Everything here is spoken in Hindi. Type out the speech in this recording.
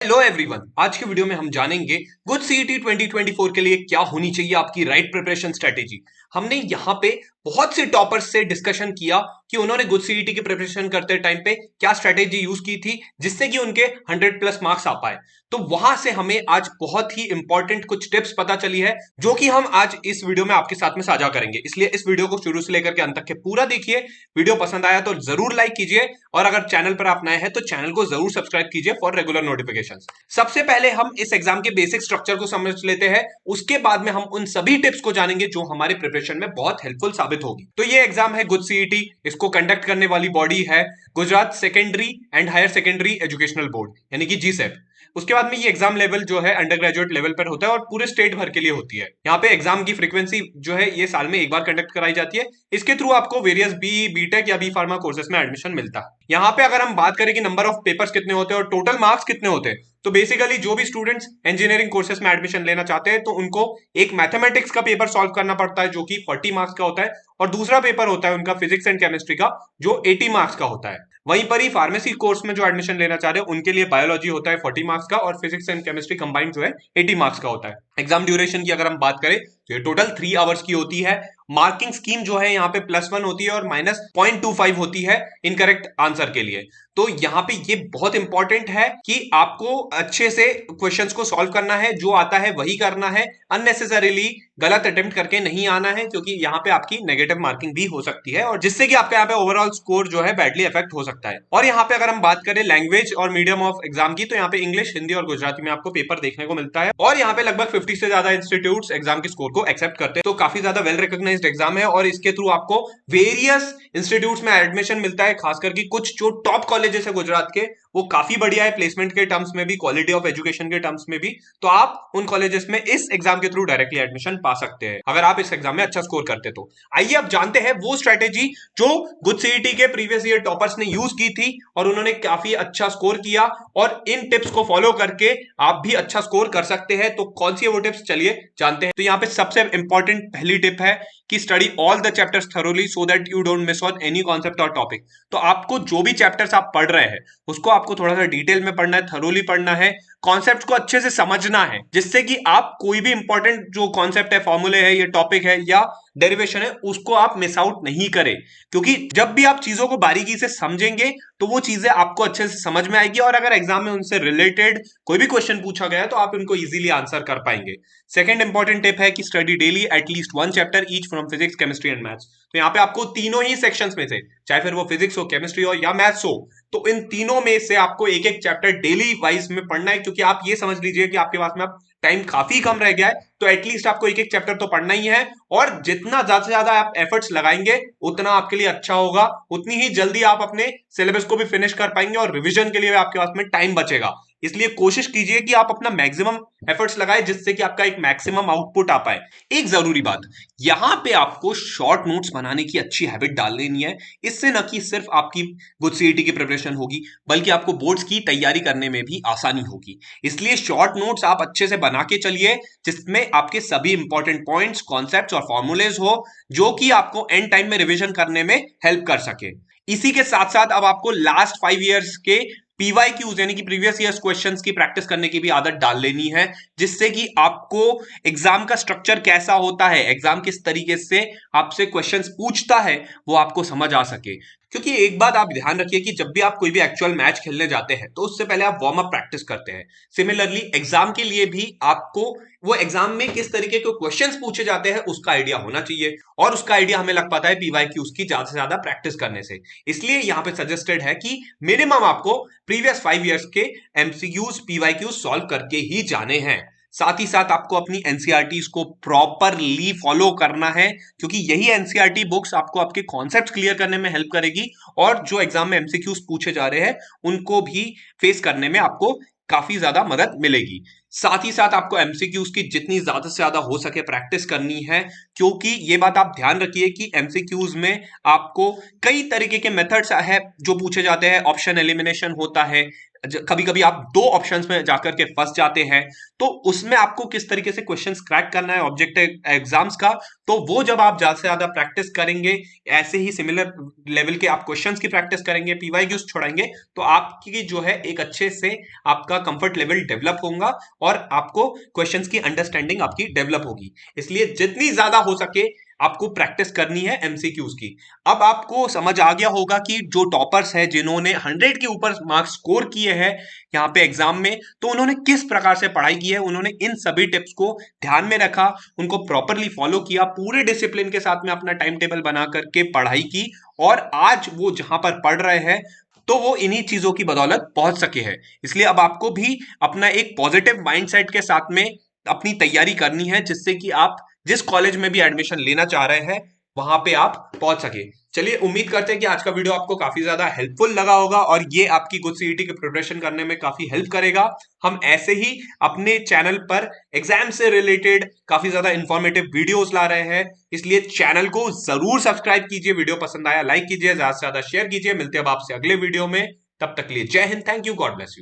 हेलो एवरीवन, आज के वीडियो में हम जानेंगे गुड सीईटी 2024 के लिए क्या होनी चाहिए आपकी राइट प्रिपरेशन स्ट्रेटेजी। हमने यहाँ पे बहुत से टॉपर्स से डिस्कशन किया कि उन्होंने गुड सीईटी की प्रिपरेशन करते टाइम पे क्या स्ट्रेटेजी यूज की थी जिससे कि उनके 100+ मार्क्स आ पाए। तो वहां से हमें आज बहुत ही इंपॉर्टेंट कुछ टिप्स पता चली है जो कि हम आज इस वीडियो में आपके साथ में साझा करेंगे। इसलिए इस वीडियो को शुरू से लेकर के अंत तक के पूरा देखिए। वीडियो पसंद आया तो जरूर लाइक कीजिए और अगर चैनल पर आप नए हैं तो चैनल को जरूर सब्सक्राइब कीजिए फॉर रेगुलर नोटिफिकेशंस। सबसे पहले हम इस एग्जाम के बेसिक स्ट्रक्चर को समझ लेते हैं, उसके बाद में हम उन सभी टिप्स को जानेंगे जो हमारे प्रिपरेशन में बहुत हेल्पफुल साबित होगी। तो ये एग्जाम है गुड सीईटी, इसको कंडक्ट करने वाली बॉडी है Gujarat secondary and higher secondary educational board यानी कि जीसेप। उसके बाद में ये एग्जाम लेवल जो है अंडर ग्रेजुएट लेवल पर होता है और पूरे स्टेट भर के लिए होती है। यहाँ पे एग्जाम की फ्रीक्वेंसी जो है ये साल में एक बार कंडक्ट कराई जाती है। इसके थ्रू आपको वेरियस बीटेक या बी फार्मा कोर्सेज में एडमिशन मिलता है। यहाँ पे अगर हम बात करें कि नंबर ऑफ पेपर्स कितने होते हैं और टोटल मार्क्स कितने होते हैं, तो बेसिकली जो भी स्टूडेंट्स इंजीनियरिंग कोर्सेज में एडमिशन लेना चाहते हैं तो उनको एक मैथमेटिक्स का पेपर सॉल्व करना पड़ता है जो कि 40 मार्क्स का होता है, और दूसरा पेपर होता है उनका फिजिक्स एंड केमिस्ट्री का जो 80 मार्क्स का होता है। वहीं पर ही फार्मेसी कोर्स में जो एडमिशन लेना चाह रहे हैं उनके लिए बायोलॉजी होता है 40 मार्क्स का और फिजिक्स एंड केमिस्ट्री कंबाइंड जो है 80 मार्क्स का होता है। एग्जाम ड्यूरेशन की अगर हम बात करें तो ये टोटल 3 आवर्स की होती है। मार्किंग स्कीम जो है यहाँ पे +1 होती है और -0.25 होती है इनकरेक्ट आंसर के लिए। तो यहाँ पे ये बहुत इंपॉर्टेंट है कि आपको अच्छे से क्वेश्चंस को सॉल्व करना है, जो आता है वही करना है, अननेसेसरीली गलत अटेम्प्ट करके नहीं आना है क्योंकि यहाँ पे आपकी नेगेटिव मार्किंग भी हो सकती है और जिससे कि आपका यहाँ पे ओवरऑल स्कोर जो है बैडली इफेक्ट हो सकता है। और यहाँ पे अगर हम बात करें लैंग्वेज और मीडियम ऑफ एग्जाम की तो यहाँ पे इंग्लिश, हिंदी और गुजराती में आपको पेपर देखने को मिलता है और यहाँ पे लगभग 50 से ज्यादा इंस्टीट्यूट एग्जाम के स्कोर को एक्सेप्ट करते हैं। तो काफी ज्यादा वेल रिकॉग्नाइज्ड एग्जाम है और इसके थ्रू आपको वेरियस इंस्टीट्यूट्स में एडमिशन मिलता है, खास करके कुछ जो टॉप कॉलेजेस है गुजरात के वो काफी बढ़िया है प्लेसमेंट के टर्म्स में भी, क्वालिटी ऑफ एजुकेशन के टर्म्स में भी। तो आप उन कॉलेजेस में इस एग्जाम के थ्रू डायरेक्टली एडमिशन पा सकते हैं अगर आप इस एग्जाम में अच्छा स्कोर करते तो। आइए अब जानते हैं वो स्ट्रेटेजी जो गुड सीईटी के प्रीवियस ईयर टॉपर्स ने यूज की थी और उन्होंने काफी अच्छा स्कोर किया, और इन टिप्स को फॉलो करके आप भी अच्छा स्कोर कर सकते हैं। तो कौन सी है वो टिप्स, चलिए जानते हैं। तो यहाँ पे सबसे इंपॉर्टेंट पहली टिप है कि study all the chapters thoroughly so that you don't miss on any concept और टॉपिक। तो आपको जो भी चैप्टर्स आप पढ़ रहे हैं उसको आपको थोड़ा सा डिटेल में पढ़ना है, थरोली पढ़ना है, कॉन्सेप्ट को अच्छे से समझना है, जिससे कि आप कोई भी इंपॉर्टेंट जो कॉन्सेप्ट है, फॉर्मूले है, ये टॉपिक है या डेरिवेशन है, उसको आप मिस आउट नहीं करें। क्योंकि जब भी आप चीजों को बारीकी से समझेंगे तो वो चीजें आपको अच्छे से समझ में आएगी और अगर एग्जाम में उनसे रिलेटेड कोई भी क्वेश्चन पूछा गया है तो आप उनको इजीली आंसर कर पाएंगे। सेकंड इंपॉर्टेंट टिप है कि study daily at least 1 chapter each from physics, chemistry and maths. तो यहाँ पे आपको तीनों ही सेक्शंस में से, चाहे फिर वो फिजिक्स हो, केमिस्ट्री हो या मैथ्स हो, तो इन तीनों में से आपको एक एक चैप्टर डेली वाइज में पढ़ना है। क्योंकि आप ये समझ लीजिए कि आपके पास में अब टाइम काफी कम रह गया है, तो एटलीस्ट आपको एक एक चैप्टर तो पढ़ना ही है, और जितना ज्यादा से ज्यादा आप एफर्ट्स लगाएंगे उतना आपके लिए अच्छा होगा, उतनी ही जल्दी आप अपने सिलेबस को भी फिनिश कर पाएंगे और रिवीजन के लिए आपके पास में टाइम बचेगा। इसलिए कोशिश कीजिए कि आप अपना मैक्सिमम एफर्ट्स लगाएं जिससे कि आपका एक मैक्सिमम आउटपुट आ पाए। एक जरूरी बात, यहां पे आपको शॉर्ट नोट्स बनाने की अच्छी हैबिट डाल लेनी है। इससे न कि सिर्फ आपकी गुड सीईटी की प्रिपरेशन होगी बल्कि आपको बोर्ड्स की तैयारी करने में भी आसानी होगी। इसलिए शॉर्ट नोट्स आप अच्छे से बना के चलिए जिसमें आपके सभी इंपॉर्टेंट पॉइंट्स, कॉन्सेप्ट्स और फॉर्मूलेज हो जो कि आपको एंड टाइम में रिवीजन करने में हेल्प कर सके। इसी के साथ साथ अब आपको लास्ट 5 इयर्स के पीवाईक्यूज यानी कि प्रीवियस ईयर्स क्वेश्चंस की प्रैक्टिस करने की भी आदत डाल लेनी है, जिससे कि आपको एग्जाम का स्ट्रक्चर कैसा होता है, एग्जाम किस तरीके से आपसे क्वेश्चंस पूछता है, वो आपको समझ आ सके। क्योंकि एक बात आप ध्यान रखिए कि जब भी आप कोई भी एक्चुअल मैच खेलने जाते हैं तो उससे पहले आप वार्म अप प्रैक्टिस करते हैं। सिमिलरली एग्जाम के लिए भी आपको वो एग्जाम में किस तरीके के क्वेश्चंस पूछे जाते हैं उसका आइडिया होना चाहिए, और उसका आइडिया हमें लग पाता है पीवाईक्यूज की ज्यादा से ज्यादा प्रैक्टिस करने से। इसलिए यहां पे सजेस्टेड है कि मिनिमम आपको प्रीवियस 5 इयर्स के एमसीक्यूज, पीवाईक्यूज सॉल्व करके ही जाने हैं। साथ ही साथ आपको अपनी एनसीईआरटीज को प्रॉपरली फॉलो करना है, क्योंकि यही एनसीईआरटी बुक्स आपको आपके कॉन्सेप्ट्स क्लियर करने में हेल्प करेगी और जो एग्जाम में एमसीक्यूज पूछे जा रहे हैं उनको भी फेस करने में आपको काफी ज्यादा मदद मिलेगी। साथ ही साथ आपको एमसीक्यूज की जितनी ज्यादा से ज्यादा हो सके प्रैक्टिस करनी है, क्योंकि ये बात आप ध्यान रखिए कि एमसीक्यूज में आपको कई तरीके के मेथड्स है जो पूछे जाते हैं। ऑप्शन एलिमिनेशन होता है, कभी कभी आप दो ऑप्शंस में जाकर के फंस जाते हैं, तो उसमें आपको किस तरीके से क्वेश्चंस क्रैक करना है ऑब्जेक्टिव एग्जाम्स का, तो वो जब आप ज्यादा से ज्यादा प्रैक्टिस करेंगे, ऐसे ही सिमिलर लेवल के आप क्वेश्चंस की प्रैक्टिस करेंगे, पीवाईक्यूज छोड़ेंगे, तो आपकी जो है एक अच्छे से आपका कंफर्ट लेवल डेवलप होगा और आपको क्वेश्चंस की अंडरस्टैंडिंग आपकी डेवलप होगी। इसलिए जितनी ज्यादा हो सके आपको प्रैक्टिस करनी है एमसीक्यूज की। अब आपको समझ आ गया होगा कि जो टॉपर्स है जिन्होंने 100 के ऊपर मार्क्स स्कोर किए हैं यहाँ पे एग्जाम में, तो उन्होंने किस प्रकार से पढ़ाई की है, उन्होंने इन सभी टिप्स को ध्यान में रखा, उनको प्रॉपरली फॉलो किया, पूरे डिसिप्लिन के साथ में अपना टाइम टेबल बना करके पढ़ाई की, और आज वो जहां पर पढ़ रहे हैं तो वो इन्हीं चीजों की बदौलत पहुंच सके हैं। इसलिए अब आपको भी अपना एक पॉजिटिव माइंडसेट के साथ में अपनी तैयारी करनी है, जिससे कि आप जिस कॉलेज में भी एडमिशन लेना चाह रहे हैं वहां पे आप पहुंच सके। चलिए, उम्मीद करते हैं कि आज का वीडियो आपको काफी ज्यादा हेल्पफुल लगा होगा और ये आपकी गुड सीईटी की प्रिपरेशन करने में काफी हेल्प करेगा। हम ऐसे ही अपने चैनल पर एग्जाम से रिलेटेड काफी ज्यादा इंफॉर्मेटिव वीडियोस ला रहे हैं, इसलिए चैनल को जरूर सब्सक्राइब कीजिए, वीडियो पसंद आया लाइक कीजिए, ज्यादा से ज्यादा शेयर कीजिए। मिलते हैं अब आपसे अगले वीडियो में, तब तक के लिए जय Hind, thank you, God bless you.